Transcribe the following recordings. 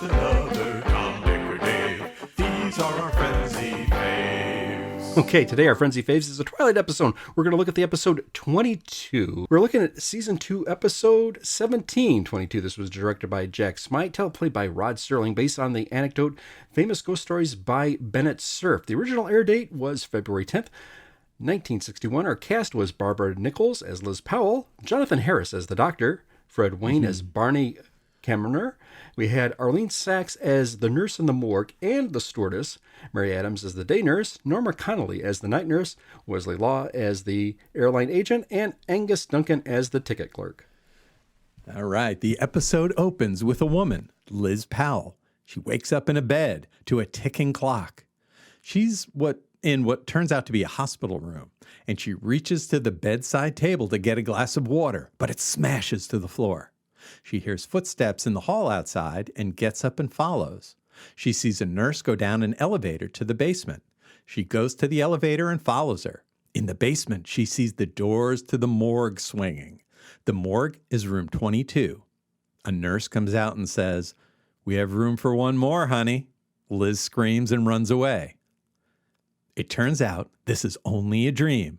another Tom, Dick, or Dave. These are our Frenzy Faves. Okay, today our Frenzy Faves is a Twilight episode. We're going to look at the episode 22. We're looking at Season 2, Episode 1722. This was directed by Jack Smythe, teleplay by Rod Serling, based on the anecdote Famous Ghost Stories by Bennett Cerf. The original air date was February 10th, 1961. Our cast was Barbara Nichols as Liz Powell, Jonathan Harris as the Doctor, Fred Wayne as Barney Cameroner. We had Arlene Sachs as the nurse in the morgue and the stewardess, Mary Adams as the day nurse, Norma Connolly as the night nurse, Wesley Law as the airline agent, and Angus Duncan as the ticket clerk. All right, the episode opens with a woman, Liz Powell. She wakes up in a bed to a ticking clock. She's in what turns out to be a hospital room, and she reaches to the bedside table to get a glass of water, but it smashes to the floor. She hears footsteps in the hall outside and gets up and follows. She sees a nurse go down an elevator to the basement. She goes to the elevator and follows her. In the basement, she sees the doors to the morgue swinging. The morgue is room 22. A nurse comes out and says, "We have room for one more, honey." Liz screams and runs away. It turns out this is only a dream,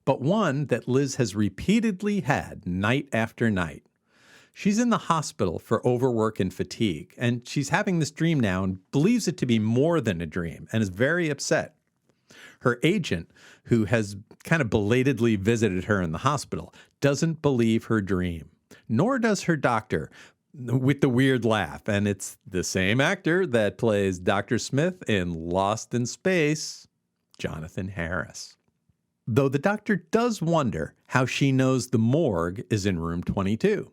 but one that Liz has repeatedly had night after night. She's in the hospital for overwork and fatigue, and she's having this dream now and believes it to be more than a dream and is very upset. Her agent, who has kind of belatedly visited her in the hospital, doesn't believe her dream, nor does her doctor, with the weird laugh. And it's the same actor that plays Dr. Smith in Lost in Space, Jonathan Harris. Though the doctor does wonder how she knows the morgue is in room 22.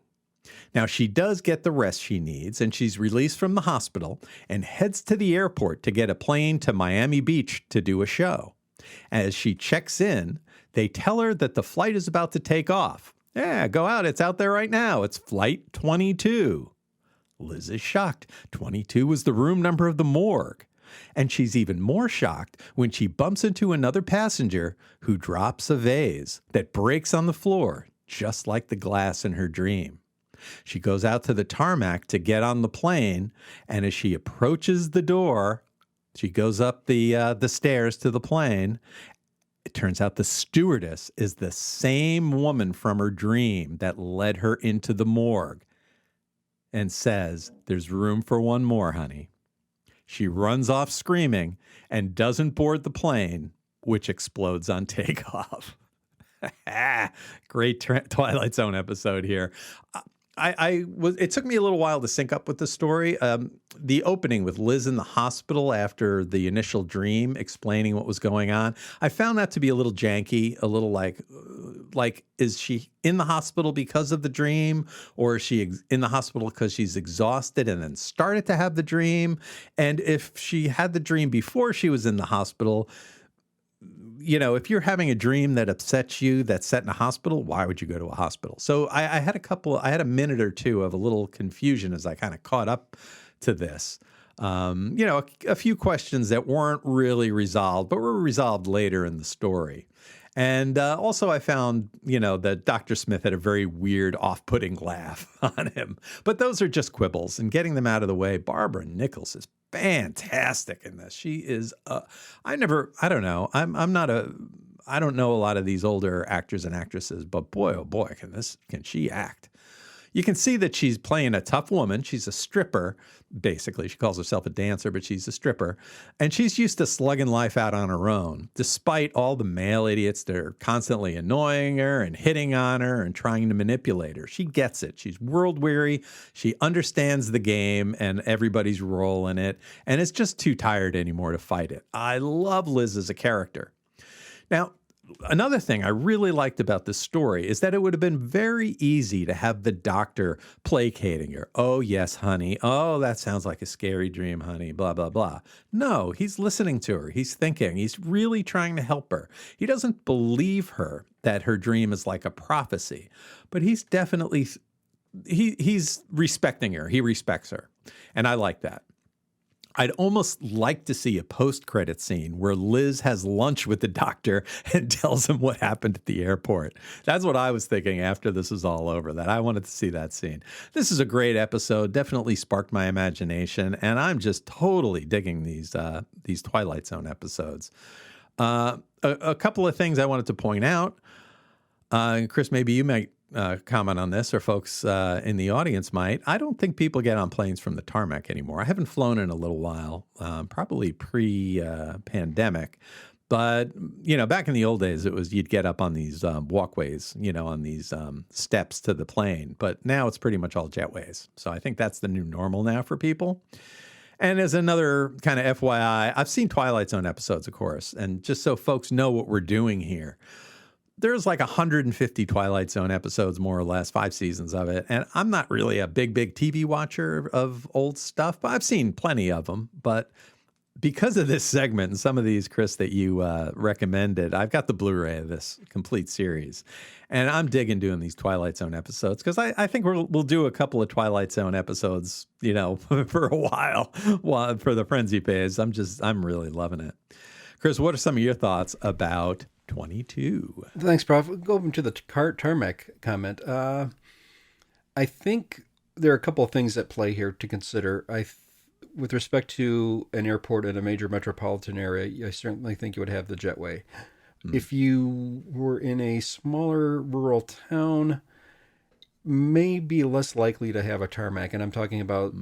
Now, she does get the rest she needs, and she's released from the hospital and heads to the airport to get a plane to Miami Beach to do a show. As she checks in, they tell her that the flight is about to take off. "Yeah, go out. It's out there right now. It's Flight 22. Liz is shocked. 22 was the room number of the morgue. And she's even more shocked when she bumps into another passenger who drops a vase that breaks on the floor, just like the glass in her dream. She goes out to the tarmac to get on the plane, and as she approaches the door, she goes up the stairs to the plane. It turns out the stewardess is the same woman from her dream that led her into the morgue and says, "There's room for one more, honey." She runs off screaming and doesn't board the plane, which explodes on takeoff. Great Twilight Zone episode here. It took me a little while to sync up with the story. The opening with Liz in the hospital after the initial dream explaining what was going on, I found that to be a little janky, a little like, is she in the hospital because of the dream, or is she in the hospital because she's exhausted and then started to have the dream? And if she had the dream before she was in the hospital, you know, if you're having a dream that upsets you that's set in a hospital, why would you go to a hospital? So I had a minute or two of a little confusion as I kind of caught up to this. A few questions that weren't really resolved, but were resolved later in the story. And also I found, that Dr. Smith had a very weird, off-putting laugh on him. But those are just quibbles, and getting them out of the way, Barbara Nichols is fantastic in this. She is, I don't know a lot of these older actors and actresses, but boy, oh boy, can she act. You can see that she's playing a tough woman. She's a stripper, basically. She calls herself a dancer, but she's a stripper. And she's used to slugging life out on her own, despite all the male idiots that are constantly annoying her and hitting on her and trying to manipulate her. She gets it. She's world-weary. She understands the game and everybody's role in it, and is just too tired anymore to fight it. I love Liz as a character. Now, another thing I really liked about this story is that it would have been very easy to have the doctor placating her. "Oh, yes, honey. Oh, that sounds like a scary dream, honey, blah, blah, blah." No, he's listening to her. He's thinking. He's really trying to help her. He doesn't believe her that her dream is like a prophecy, but he's definitely, he's respecting her. He respects her. And I like that. I'd almost like to see a post-credit scene where Liz has lunch with the doctor and tells him what happened at the airport. That's what I was thinking after this is all over, that I wanted to see that scene. This is a great episode, definitely sparked my imagination, and I'm just totally digging these Twilight Zone episodes. A couple of things I wanted to point out. Chris, maybe you might comment on this, or folks in the audience might. I don't think people get on planes from the tarmac anymore. I haven't flown in a little while, probably pre-pandemic. But, back in the old days, it was you'd get up on these walkways, on these steps to the plane. But now it's pretty much all jetways. So I think that's the new normal now for people. And as another kind of FYI, I've seen Twilight Zone episodes, of course. And just so folks know what we're doing here, there's like 150 Twilight Zone episodes, more or less, 5 seasons of it. And I'm not really a big TV watcher of old stuff, but I've seen plenty of them. But because of this segment and some of these, Chris, that you recommended, I've got the Blu-ray of this complete series. And I'm digging doing these Twilight Zone episodes because I think we'll do a couple of Twilight Zone episodes, for a while for the Frenzy phase. I'm really loving it. Chris, what are some of your thoughts about 22? Thanks, Prof. Going to the tarmac comment. I think there are a couple of things at play here to consider. With respect to an airport in a major metropolitan area, I certainly think you would have the jetway. If you were in a smaller rural town, maybe less likely to have a tarmac. And I'm talking about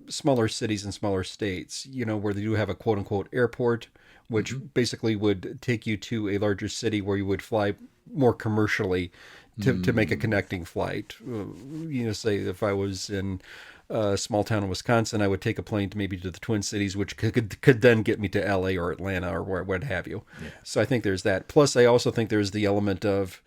smaller cities and smaller states, where they do have a quote-unquote airport, which basically would take you to a larger city where you would fly more commercially to make a connecting flight. Say if I was in a small town in Wisconsin, I would take a plane to the Twin Cities, which could then get me to LA or Atlanta or what have you. Yeah. So I think there's that. Plus, I also think there's the element of,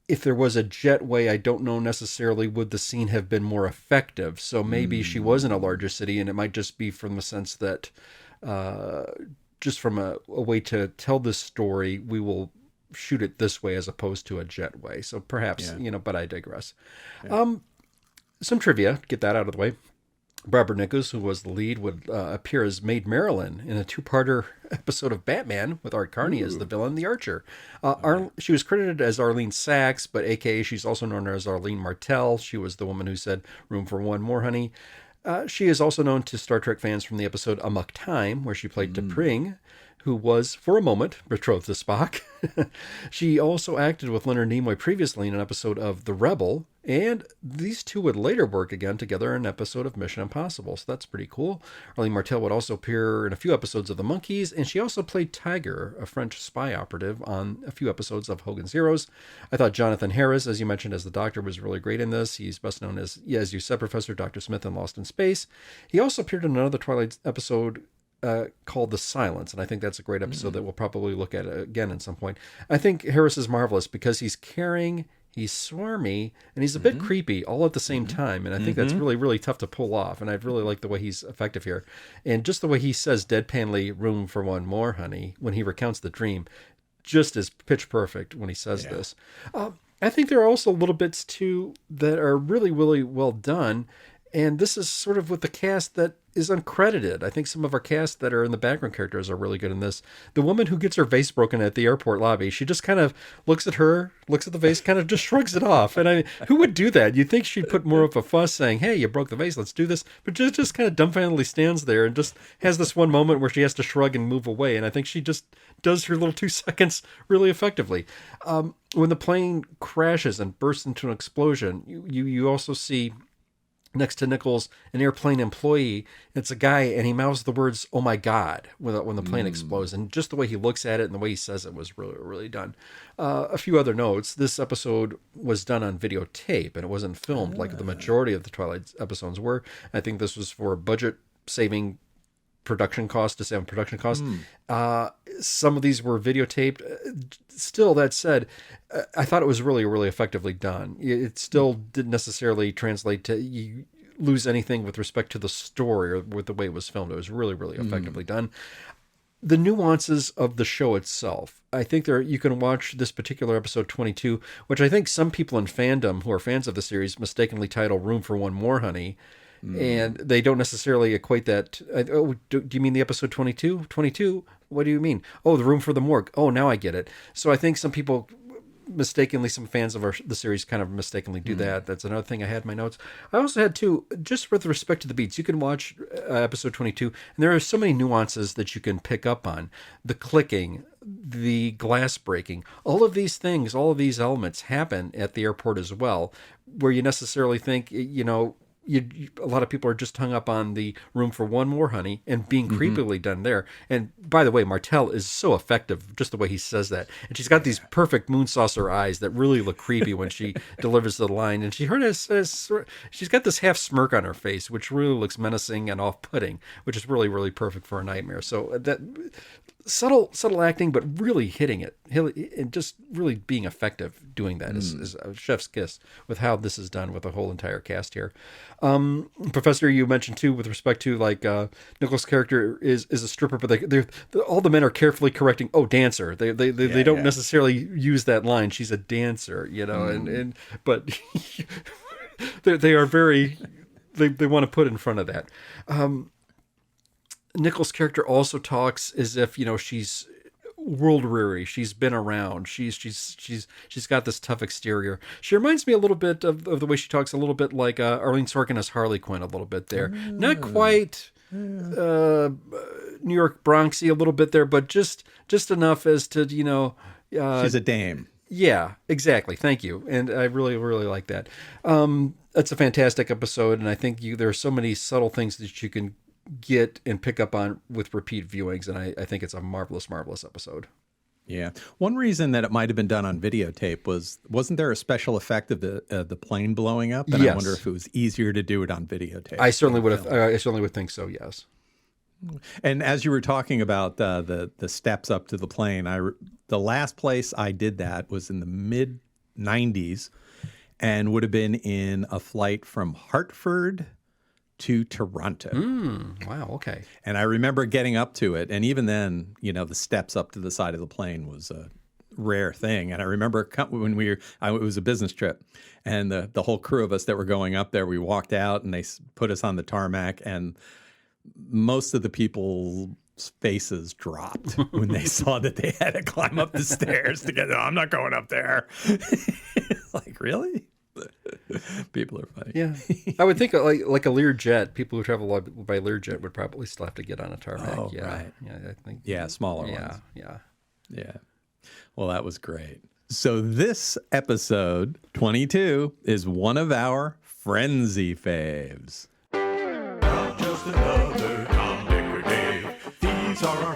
if there was a jetway, I don't know necessarily would the scene have been more effective. So maybe she was in a larger city, and it might just be from the sense that just from a way to tell this story, we will shoot it this way as opposed to a jetway. So perhaps, but I digress. Yeah. Some trivia, get that out of the way. Barbara Nichols, who was the lead, would appear as Maid Marilyn in a 2-parter episode of Batman with Art Carney as the villain, the Archer. She was credited as Arlene Sachs, but AKA she's also known as Arlene Martell. She was the woman who said, "Room for one more, honey." She is also known to Star Trek fans from the episode Amok Time, where she played T'Pring, who was, for a moment, betrothed to Spock. She also acted with Leonard Nimoy previously in an episode of The Rebel, and these two would later work again together in an episode of Mission Impossible, so that's pretty cool. Arlene Martell would also appear in a few episodes of The Monkees, and she also played Tiger, a French spy operative, on a few episodes of Hogan's Heroes. I thought Jonathan Harris, as you mentioned, as the Doctor, was really great in this. He's best known as you said, Professor Dr. Smith in Lost in Space. He also appeared in another Twilight episode called The Silence, and I think that's a great episode that we'll probably look at again at some point. I think Harris is marvelous because he's caring, he's swarmy, and he's a bit creepy all at the same time, and I think that's really, really tough to pull off, and I really like the way he's effective here. And just the way he says deadpanly, "Room for one more, honey," when he recounts the dream, just is pitch perfect when he says this. I think there are also little bits, too, that are really, really well done, and this is sort of with the cast that is uncredited. I think some of our cast that are in the background characters are really good in this. The woman who gets her vase broken at the airport lobby, she just kind of looks at the vase, kind of just shrugs it off. And who would do that? You'd think she'd put more of a fuss saying, "Hey, you broke the vase, let's do this." But just kind of dumbfoundedly stands there and just has this one moment where she has to shrug and move away. And I think she just does her little 2 seconds really effectively. When the plane crashes and bursts into an explosion, you also see, next to Nichols, an airplane employee. It's a guy, and he mouths the words, "Oh my God," when the plane explodes. And just the way he looks at it and the way he says it was really, really done. A few other notes. This episode was done on videotape, and it wasn't filmed like the majority of the Twilight episodes were. I think this was for budget-saving production costs, to save on production costs. Some of these were videotaped. Still, that said, I thought it was really, really effectively done. It still didn't necessarily translate to you lose anything with respect to the story or with the way it was filmed. It was really, really effectively done. The nuances of the show itself, I think you can watch this particular episode 22, which I think some people in fandom who are fans of the series mistakenly title "Room for One More, Honey." And they don't necessarily equate that. Do you mean the episode 22? 22? What do you mean? Oh, the room for the morgue. Oh, now I get it. So I think some people mistakenly, some fans of the series kind of mistakenly do that. That's another thing I had in my notes. I also had too, just with respect to the beats, you can watch episode 22, and there are so many nuances that you can pick up on. The clicking, the glass breaking, all of these things, all of these elements happen at the airport as well, where you necessarily think, a lot of people are just hung up on the room for one more, honey, and being creepily done there. And by the way, Martell is so effective, just the way he says that. And she's got these perfect moon saucer eyes that really look creepy when she delivers the line. And she's got this half smirk on her face, which really looks menacing and off-putting, which is really, really perfect for a nightmare. So that subtle acting, but really hitting it, and just really being effective doing that is a chef's kiss with how this is done with the whole entire cast here. Professor, you mentioned too, with respect to Nicholas' character is a stripper, but they're all the men are carefully correcting. Oh, dancer. They don't necessarily use that line. She's a dancer, but they are very. They want to put in front of that. Nichols' character also talks as if she's world weary. She's been around. She's got this tough exterior. She reminds me a little bit of the way she talks, a little bit like Arlene Sorkin as Harley Quinn, a little bit there. Not quite New York Bronxy, a little bit there, but just enough as to she's a dame. Yeah, exactly. Thank you. And I really, really like that. It's a fantastic episode, and I think there are so many subtle things that you can get and pick up on with repeat viewings, and I think it's a marvelous episode. Yeah. One reason that it might have been done on videotape wasn't there a special effect of the plane blowing up? And yes. I wonder if it was easier to do it on videotape. I certainly would think so, yes. And as you were talking about the steps up to the plane, the last place I did that was in the mid 90s and would have been in a flight from Hartford to Toronto. Wow, okay. And I remember getting up to it, and even then, the steps up to the side of the plane was a rare thing. And I remember when it was a business trip, and the whole crew of us that were going up there, we walked out, and they put us on the tarmac, and most of the people's faces dropped when they saw that they had to climb up the stairs to get. No, I'm not going up there. Like, really? People are funny. Yeah, I would think like a Learjet. People who travel by Learjet would probably still have to get on a tarmac. Oh, yeah, right. Yeah, I think. Yeah, smaller ones. Yeah. Well, that was great. So this episode 22 is one of our Frenzy faves. Not just another Tom, Dick, or Dave. These are our